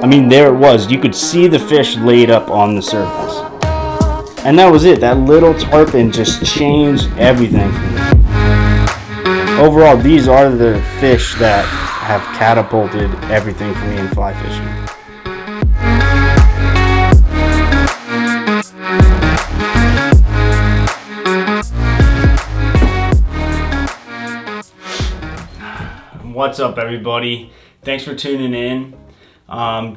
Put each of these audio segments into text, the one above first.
mean, there it was. You could see the fish laid up on the surface. And that was it. That little tarpon just changed everything for me. Overall, these are the fish that have catapulted everything for me in fly fishing. What's up, everybody? Thanks for tuning in.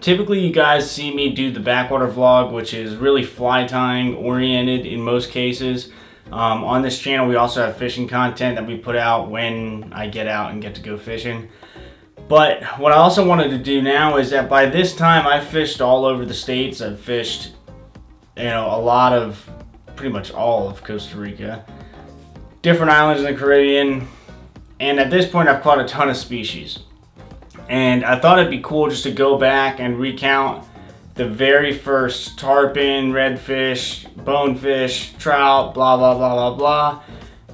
Typically you guys see me do the backwater vlog, which is really fly tying oriented in most cases. On this channel we also have fishing content that we put out when I get out and get to go fishing. But what I also wanted to do now is that by this time I've fished all over the states. I've fished, pretty much all of Costa Rica, different islands in the Caribbean, and at this point I've caught a ton of species. And I thought it'd be cool just to go back and recount the very first tarpon, redfish, bonefish, trout, blah, blah, blah, blah, blah,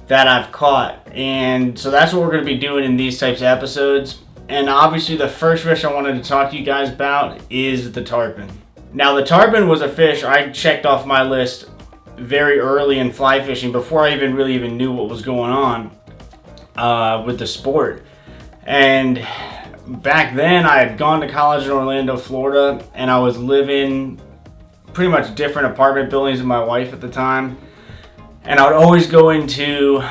that I've caught. And so that's what we're going to be doing in these types of episodes. And obviously the first fish I wanted to talk to you guys about is the tarpon. Now the tarpon was a fish I checked off my list very early in fly fishing before I really knew what was going on with the sport. And back then I had gone to college in Orlando, Florida, and I was living pretty much different apartment buildings with my wife at the time. And I would always go into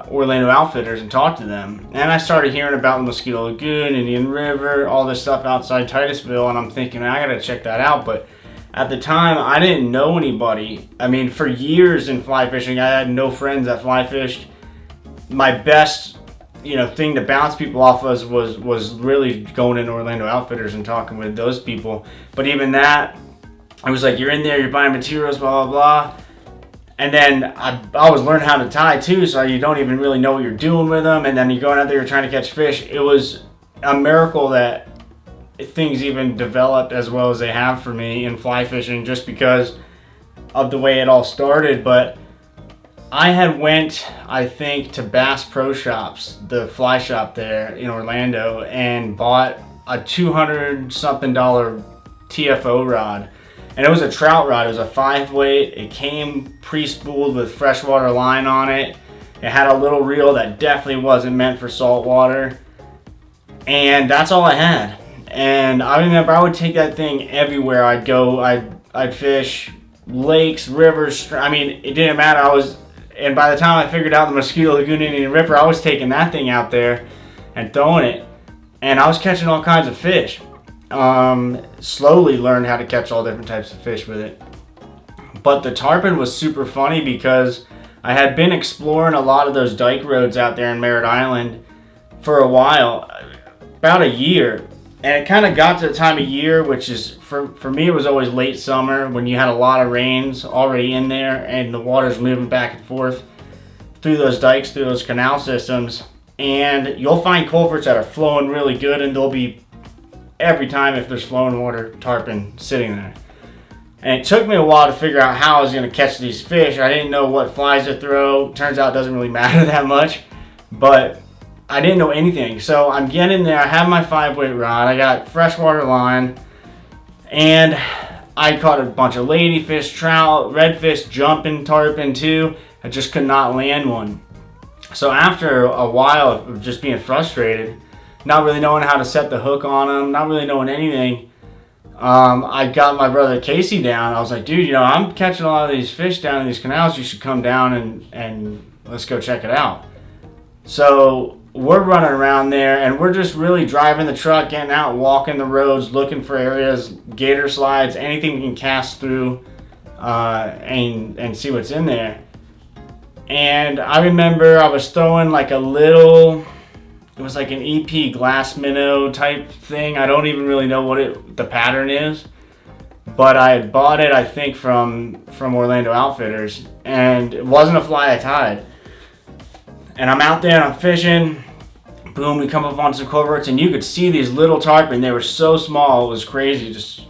Orlando Outfitters and talk to them. And I started hearing about the Mosquito Lagoon, Indian River, all this stuff outside Titusville, and I'm thinking, I gotta check that out. But at the time, I didn't know anybody. I mean, for years in fly fishing, I had no friends that fly fished. My best thing to bounce people off was really going into Orlando Outfitters and talking with those people. But even that, I was like, you're in there, you're buying materials, blah, blah, blah. And then I was learning how to tie too, so you don't even really know what you're doing with them. And then you're going out there, you're trying to catch fish. It was a miracle that things even developed as well as they have for me in fly fishing, just because of the way it all started. But I had went, I think, to Bass Pro Shops, the fly shop there in Orlando, and bought a $200-something TFO rod. And it was a trout rod. It was a 5-weight. It came pre-spooled with freshwater line on it. It had a little reel that definitely wasn't meant for saltwater. And that's all I had. And I remember I would take that thing everywhere I'd go. I'd fish lakes, rivers. I mean, it didn't matter. And by the time I figured out the Mosquito Lagoon Indian River, I was taking that thing out there and throwing it. And I was catching all kinds of fish. Slowly learned how to catch all different types of fish with it. But the tarpon was super funny because I had been exploring a lot of those dike roads out there in Merritt Island for a while, about a year. And it kind of got to the time of year, which is, for me, it was always late summer when you had a lot of rains already in there and the water's moving back and forth through those dikes, through those canal systems. And you'll find culverts that are flowing really good, and there'll be, every time if there's flowing water, tarpon sitting there. And it took me a while to figure out how I was going to catch these fish. I didn't know what flies to throw. Turns out it doesn't really matter that much. But I didn't know anything. So I'm getting there. I have my 5-weight rod. I got freshwater line. And I caught a bunch of ladyfish, trout, redfish, jumping tarpon too. I just could not land one. So after a while of just being frustrated, not really knowing how to set the hook on them, not really knowing anything, I got my brother Casey down. I was like, dude, I'm catching a lot of these fish down in these canals. You should come down and let's go check it out. So we're running around there, and we're just really driving the truck, getting out, walking the roads, looking for areas, gator slides, anything we can cast through and see what's in there. And I remember I was throwing like a little, it was like an EP glass minnow type thing. I don't even really know what the pattern is, but I had bought it, I think, from Orlando Outfitters, and it wasn't a fly I tied. And I'm out there and I'm fishing. Boom, we come up on some culverts, and you could see these little tarpon. They were so small, it was crazy.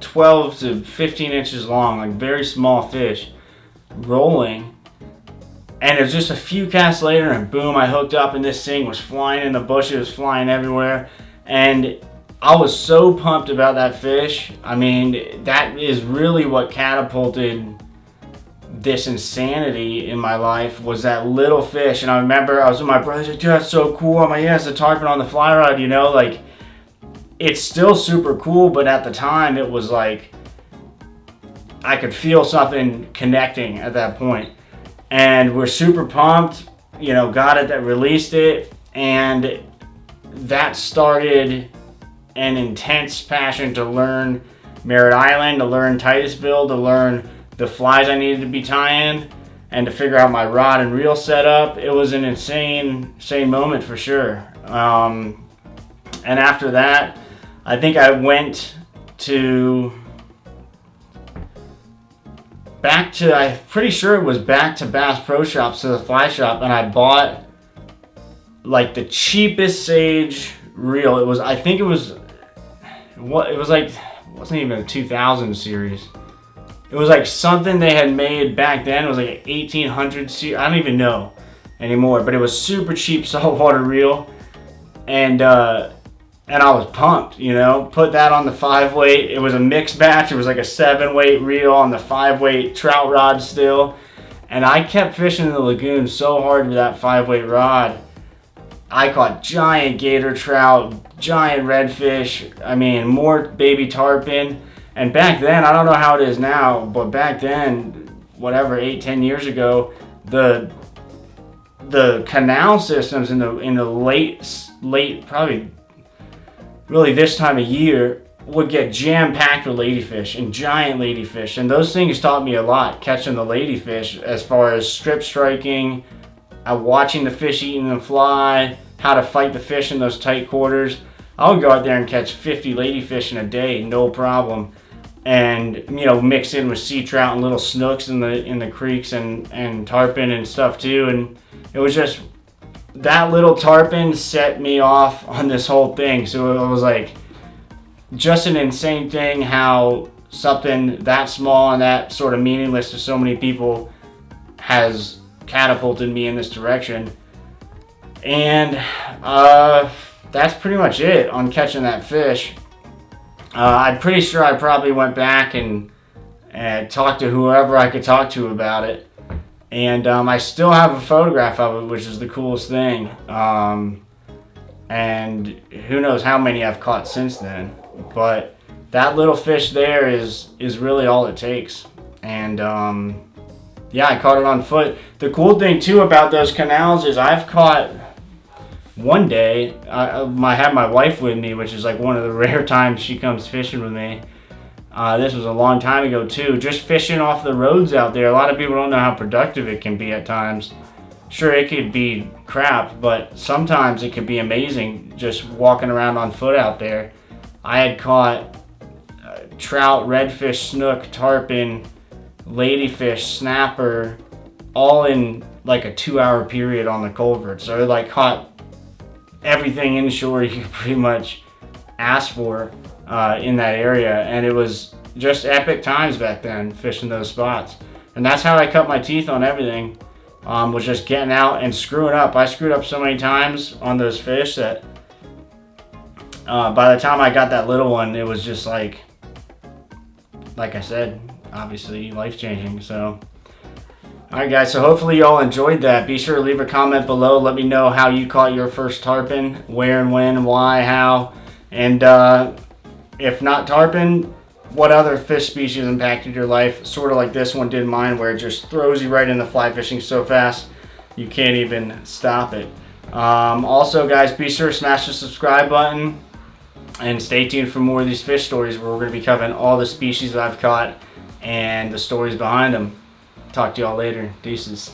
12 to 15 inches long, like very small fish, rolling. And it was just a few casts later, and boom, I hooked up, and this thing was flying in the bushes, flying everywhere. And I was so pumped about that fish. I mean, that is really what catapulted this insanity in my life, was that little fish. And I remember I was with my brother, like, dude, that's so cool. I'm like, yeah, it's a tarpon on the fly rod, you know, like, it's still super cool, but at the time it was like, I could feel something connecting at that point. And we're super pumped, you know, got it, that released it, and that started an intense passion to learn Merritt Island, to learn Titusville, to learn the flies I needed to be tying, and to figure out my rod and reel setup. It was an insane moment for sure. And after that, I think I went I'm pretty sure it was back to Bass Pro Shops, to the fly shop, and I bought like the cheapest Sage reel. It was like, it wasn't even a 2000 series. It was like something they had made back then. It was like an 1800 series. I don't even know anymore, but it was super cheap saltwater reel. And I was pumped, you know, put that on the 5-weight. It was a mixed batch. It was like a 7-weight reel on the 5-weight trout rod still. And I kept fishing in the lagoon so hard with that 5-weight rod. I caught giant gator trout, giant redfish, I mean, more baby tarpon. And back then, I don't know how it is now, but back then, whatever, 8-10 years ago, the canal systems in the late probably really this time of year would get jam-packed with ladyfish, and giant ladyfish. And those things taught me a lot, catching the ladyfish, as far as strip striking, watching the fish eating them fly, how to fight the fish in those tight quarters. I would go out there and catch 50 ladyfish in a day, no problem. And, you know, mix in with sea trout and little snooks in the creeks, and tarpon and stuff too. And it was just, that little tarpon set me off on this whole thing. So it was like just an insane thing how something that small and that sort of meaningless to so many people has catapulted me in this direction. And that's pretty much it on catching that fish. I'm pretty sure I probably went back and talked to whoever I could talk to about it. And I still have a photograph of it, which is the coolest thing. And who knows how many I've caught since then. But that little fish there is really all it takes. And yeah, I caught it on foot. The cool thing too about those canals is I've caught, one day, I had my wife with me, which is like one of the rare times she comes fishing with me. This was a long time ago too, just fishing off the roads out there. A lot of people don't know how productive it can be at times. Sure, it could be crap, but sometimes it can be amazing just walking around on foot out there. I had caught trout, redfish, snook, tarpon, ladyfish, snapper, all in like a 2-hour period on the culvert. So I like caught everything inshore you could pretty much ask for in that area. And it was just epic times back then fishing those spots. And that's how I cut my teeth on everything, was just getting out and screwing up. I screwed up so many times on those fish that by the time I got that little one, it was just like I said, obviously life-changing. So alright guys, so hopefully y'all enjoyed that. Be sure to leave a comment below. Let me know how you caught your first tarpon, where and when, why, how. And if not tarpon, what other fish species impacted your life? Sort of like this one did mine, where it just throws you right into fly fishing so fast you can't even stop it. Also guys, be sure to smash the subscribe button and stay tuned for more of these fish stories, where we're going to be covering all the species that I've caught and the stories behind them. Talk to y'all later. Deuces.